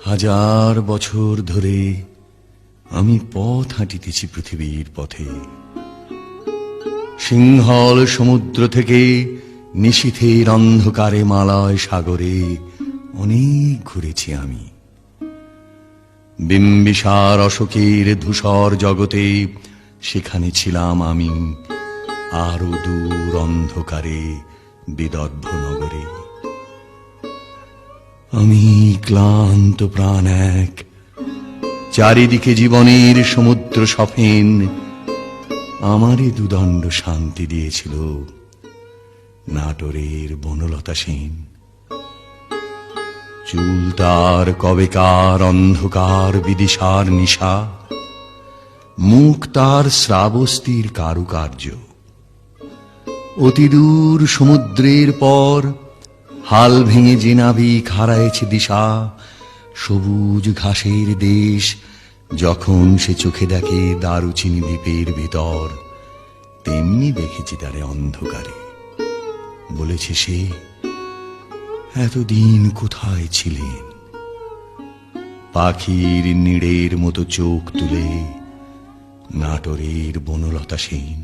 হাজার বছর ধরে আমি পথ হাঁটিতেছি পৃথিবীর পথে। সিংহল সমুদ্র থেকে নিশীথের অন্ধকারে মালয় সাগরে অনেক ঘুরেছি আমি। বিম্বিসার অশোকের ধূসর জগতে সেখানে ছিলাম আমি, আরো দূর অন্ধকারে বিদর্ভ নগরে। আমি ক্লান্ত প্রাণ এক, চারিদিকে জীবনের সমুদ্র সফেন, আমারই দুদণ্ড শান্তি দিয়েছিল নাটোরের বনলতা সেন। চুল তার কবেকার অন্ধকার বিদিশার নিশা, মুখ তার শ্রাবস্তির কারুকার্য। অতিদূর সমুদ্রের পর হাল ভেঙে যে নাবিক হারায়েছে দিশা, সবুজ ঘাসের দেশ যখন সে চোখে দেখে দারুচিনি দ্বীপের ভিতর, তেমনি দেখেছি তারে অন্ধকারে। বলেছে সে, এতদিন কোথায় ছিলেন? পাখির নীড়ের মতো চোখ তুলে নাটোরের বনলতা সেন।